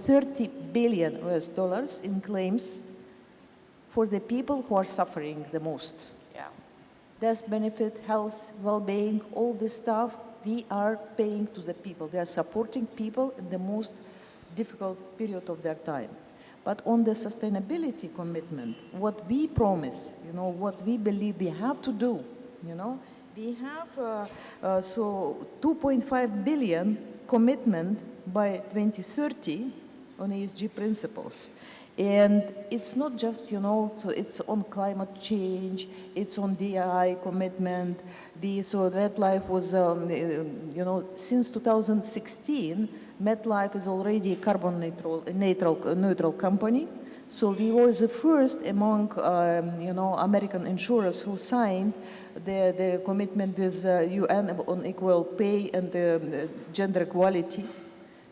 30 billion US dollars in claims for the people who are suffering the most. Yeah. Death benefit, health, well-being, all this stuff, we are paying to the people. We are supporting people in the most difficult period of their time. But on the sustainability commitment, what we promise, what we believe we have to do, we have so 2.5 billion commitment by 2030 on ESG principles. And it's not just, so it's on climate change, it's on DI commitment. So MetLife was, since 2016, MetLife is already a carbon neutral company. So we were the first among, American insurers who signed the commitment with UN on equal pay and gender equality.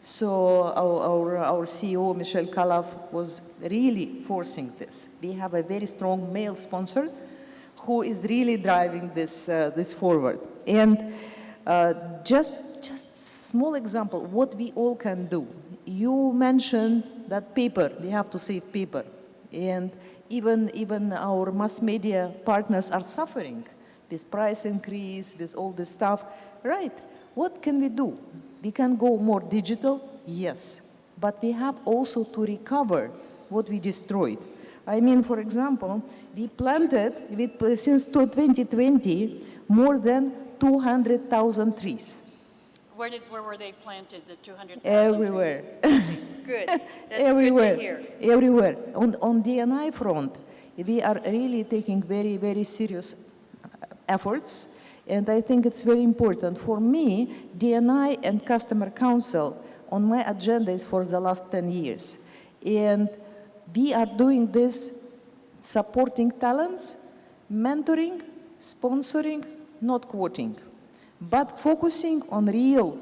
So our CEO, Michel Khalaf, was really forcing this. We have a very strong male sponsor who is really driving this forward. And just small example, what we all can do. You mentioned that paper, we have to save paper. And even our mass media partners are suffering with price increase, with all this stuff. Right, what can we do? We can go more digital, yes, but we have also to recover what we destroyed. I mean, for example, we planted, since 2020, more than 200,000 trees. Where were they planted, the 200,000 Everywhere. Good. That's Everywhere. good to hear. Everywhere. On D&I front, we are really taking very, very serious efforts. And I think it's very important. For me, D&I and Customer Council on my agenda is for the last 10 years. And we are doing this supporting talents, mentoring, sponsoring, not quoting, but focusing on real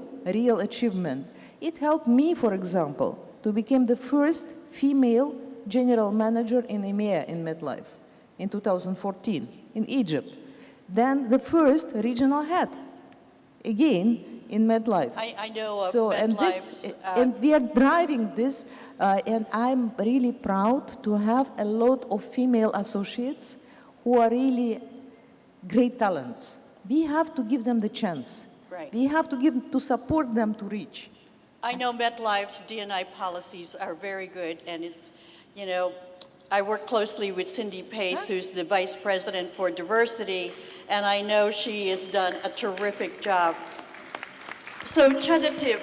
achievement. It helped me, for example, to become the first female general manager in EMEA in MetLife in 2014 in Egypt. Then the first regional head, again, in MetLife. I know of MetLife's. MetLife's. And we are driving this, and I'm really proud to have a lot of female associates who are really great talents. We have to give them the chance. Right. We have to support them to reach. I know MetLife's D&I policies are very good, and it's, I work closely with Cindy Pace, who's the Vice President for Diversity, and I know she has done a terrific job. So, Cheddahtip,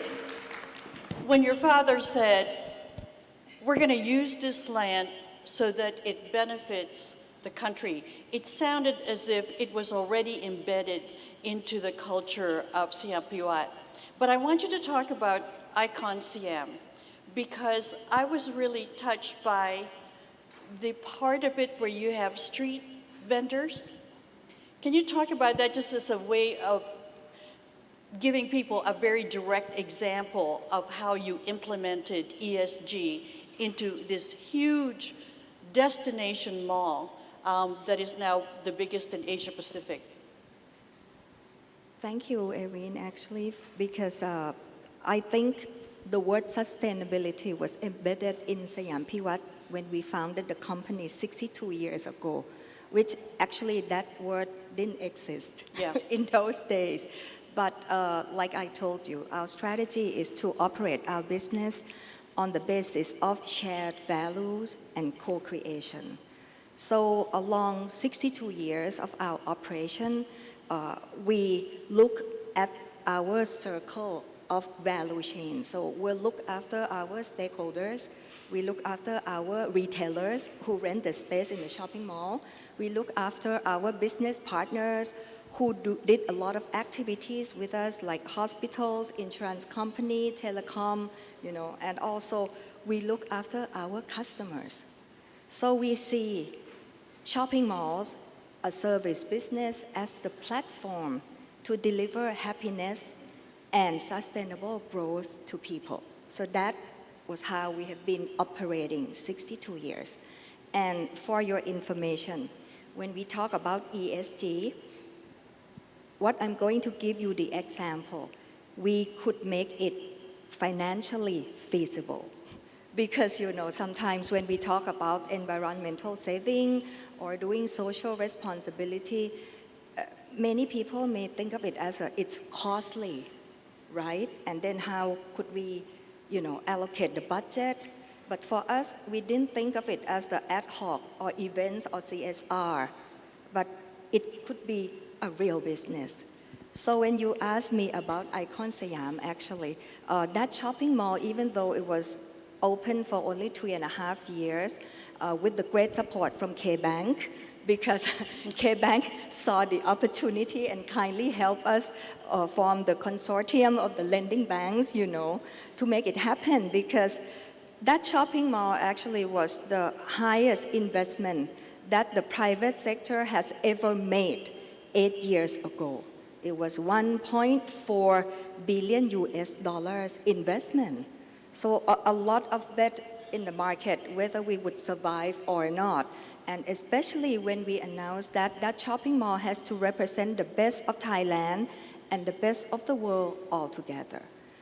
when your father said, we're going to use this land so that it benefits the country, it sounded as if it was already embedded into the culture of Siam Piwat. But I want you to talk about Icon Siam, because I was really touched by the part of it where you have street vendors. Can you talk about that just as a way of giving people a very direct example of how you implemented ESG into this huge destination mall that is now the biggest in Asia Pacific? Thank you, Erin, actually, because I think the word sustainability was embedded in Siam Piwat when we founded the company 62 years ago, which actually that word didn't exist in those days. But like I told you, our strategy is to operate our business on the basis of shared values and co-creation. So along 62 years of our operation, we look at our circle of value chain. So we'll look after our stakeholders. We look after our retailers who rent the space in the shopping mall. We look after our business partners who did a lot of activities with us, like hospitals, insurance company, telecom, and also we look after our customers. So we see shopping malls, a service business, as the platform to deliver happiness and sustainable growth to people. So that was how we have been operating 62 years. And for your information, when we talk about ESG, what I'm going to give you the example, we could make it financially feasible. Because, sometimes when we talk about environmental saving or doing social responsibility, many people may think of it as it's costly, right? And then how could we, allocate the budget? But for us, we didn't think of it as the ad hoc or events or CSR, but it could be a real business. So when you ask me about Icon Siam, actually, that shopping mall, even though it was open for only 3.5 years, with the great support from K-Bank, because K-Bank saw the opportunity and kindly helped us form the consortium of the lending banks, to make it happen, because that shopping mall actually was the highest investment that the private sector has ever made 8 years ago. It was 1.4 billion US dollars investment. So a lot of bet in the market whether we would survive or not. And especially when we announced that that shopping mall has to represent the best of Thailand and the best of the world all together.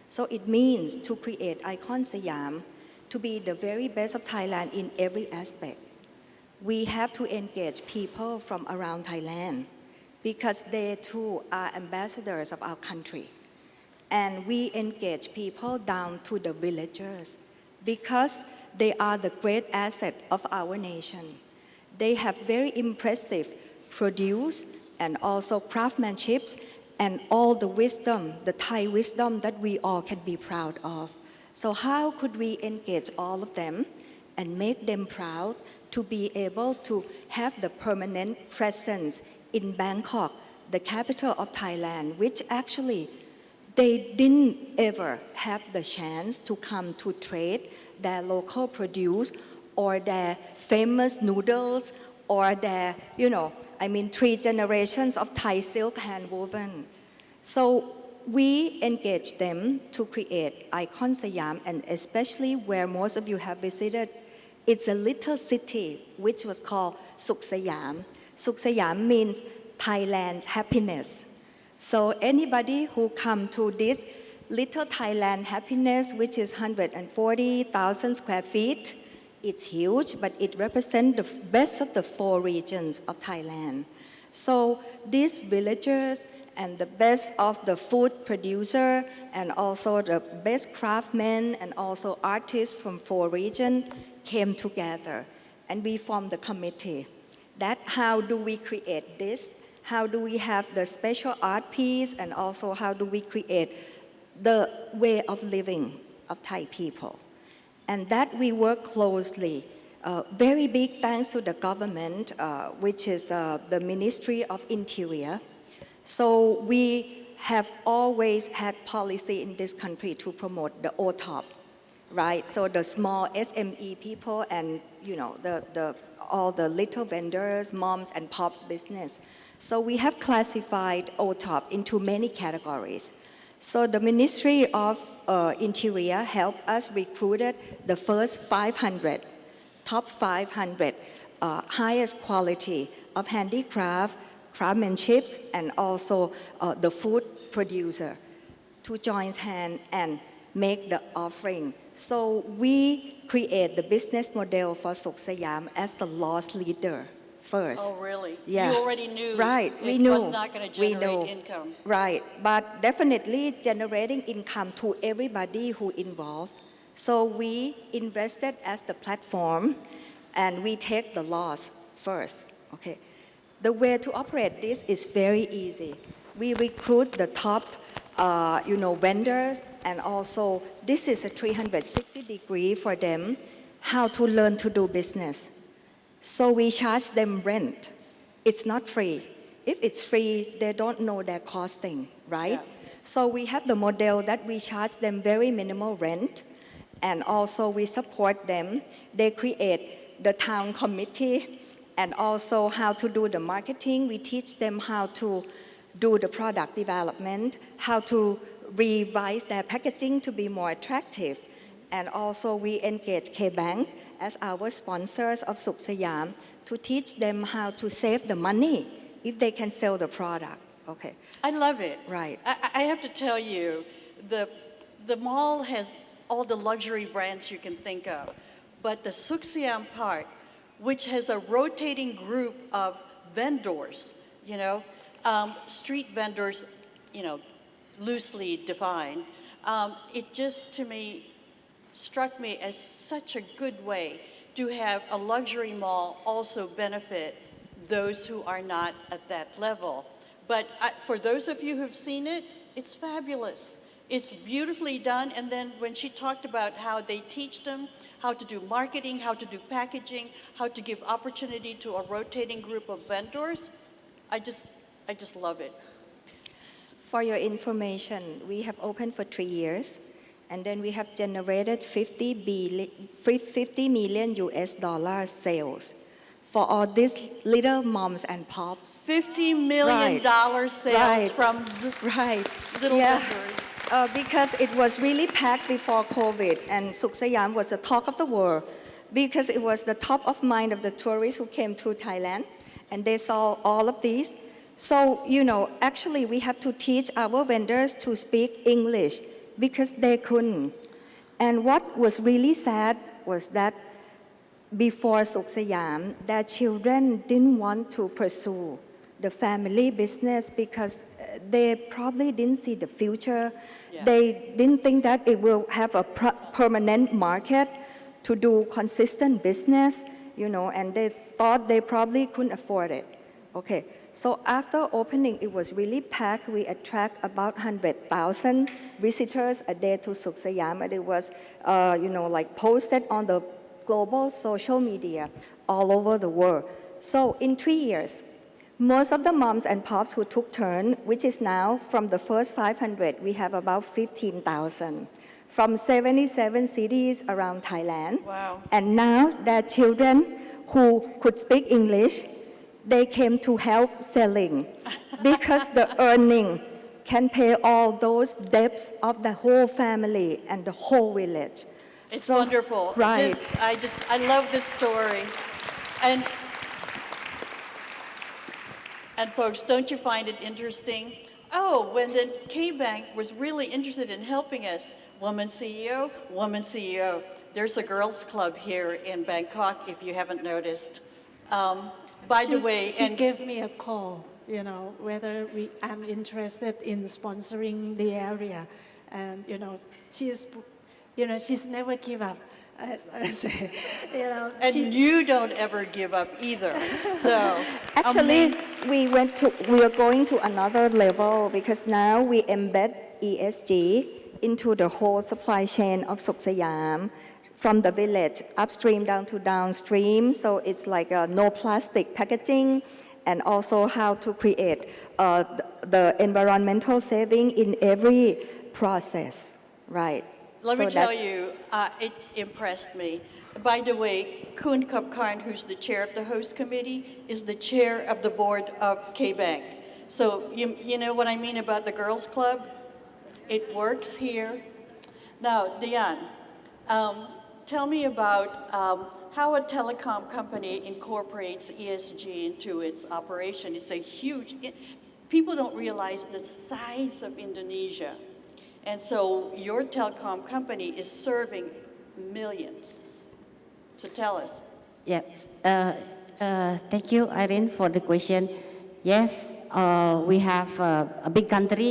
So it means to create Icon Siam to be the very best of Thailand in every aspect. We have to engage people from around Thailand because they too are ambassadors of our country. And we engage people down to the villagers because they are the great asset of our nation. They have very impressive produce and also craftsmanship and all the wisdom, the Thai wisdom that we all can be proud of. So how could we engage all of them and make them proud to be able to have the permanent presence in Bangkok, the capital of Thailand, which actually they didn't ever have the chance to come to trade their local produce or their famous noodles or their, 3 generations of Thai silk handwoven. So we engage them to create Icon Siam, and especially where most of you have visited, it's a little city which was called Suk Siam. Suk Siam means Thailand's happiness. So anybody who come to this little Thailand happiness, which is 140,000 square feet, it's huge, but it represents the best of the 4 regions of Thailand. So these villagers and the best of the food producer and also the best craftsmen and also artists from 4 regions came together, and we formed the committee. That how do we create this? How do we have the special art piece, and also how do we create the way of living of Thai people? And that we work closely. Very big thanks to the government, which is the Ministry of Interior. So we have always had policy in this country to promote the OTOP, right? So the small SME people and all the little vendors, moms and pops business. So we have classified OTOP into many categories. So the Ministry of Interior helped us recruited the first 500, top 500 highest quality of handicraft, craftsmanship, and also the food producer to join hands and make the offering. So we create the business model for Suk Siam as the loss leader first. Oh, really? Yeah. You already knew right. it we knew. was not going to generate income. Right, but definitely generating income to everybody who involved. So we invested as the platform and we take the loss first. Okay. The way to operate this is very easy. We recruit the top vendors, and also this is a 360-degree for them, how to learn to do business. So we charge them rent. It's not free. If it's free, they don't know their costing, right? Yeah. So we have the model that we charge them very minimal rent, and also we support them. They create the town committee, and also how to do the marketing. We teach them how to do the product development, how to revise their packaging to be more attractive. And also we engage K-Bank as our sponsors of Suk Siam to teach them how to save the money if they can sell the product. Okay. I love it. Right. I have to tell you, the mall has all the luxury brands you can think of. But the Suxiam part, which has a rotating group of vendors, street vendors, loosely defined, it just, to me, struck me as such a good way to have a luxury mall also benefit those who are not at that level. But for those of you who've seen it, it's fabulous. It's beautifully done. And then when she talked about how they teach them how to do marketing, how to do packaging, how to give opportunity to a rotating group of vendors, I just love it. For your information, we have opened for 3 years, and then we have generated 50 million US dollar sales for all these little moms and pops. $50 million sales Right. from Right. little Yeah. vendors. Because it was really packed before COVID, and Suksayam was the talk of the world because it was the top of mind of the tourists who came to Thailand, and they saw all of these. So, actually we have to teach our vendors to speak English because they couldn't. And what was really sad was that before Suksayam, their children didn't want to pursue the family business because they probably didn't see the future. Yeah. They didn't think that it will have a permanent market to do consistent business, and they thought they probably couldn't afford it. Okay, so after opening, it was really packed. We attract about 100,000 visitors a day to Suksayam, and it was, posted on the global social media all over the world. So in 3 years, most of the moms and pops who took turn, which is now from the first 500, we have about 15,000 from 77 cities around Thailand. Wow. And now their children who could speak English, they came to help selling because the earning can pay all those debts of the whole family and the whole village. It's So- wonderful. Right. I love this story. And folks, don't you find it interesting? Oh, when the K-Bank was really interested in helping us, woman CEO, There's a girls' club here in Bangkok, if you haven't noticed. By the way, she gave me a call, whether I'm interested in sponsoring the area. And, she's never give up. I say, and you don't ever give up either. So Actually, we are going to another level because now we embed ESG into the whole supply chain of Suksayam, from the village upstream down to downstream. So it's like no plastic packaging, and also how to create the environmental saving in every process, right? Let So me tell that's- you, it impressed me. By the way, Kun Kapkarn, who's the chair of the host committee, is the chair of the board of K-Bank. So you know what I mean about the girls' club? It works here. Now, Diane, tell me about how a telecom company incorporates ESG into its operation. It's a huge, people don't realize the size of Indonesia. And so your telecom company is serving millions. So tell us. Yes. Thank you, Irene, for the question. Yes, we have a big country.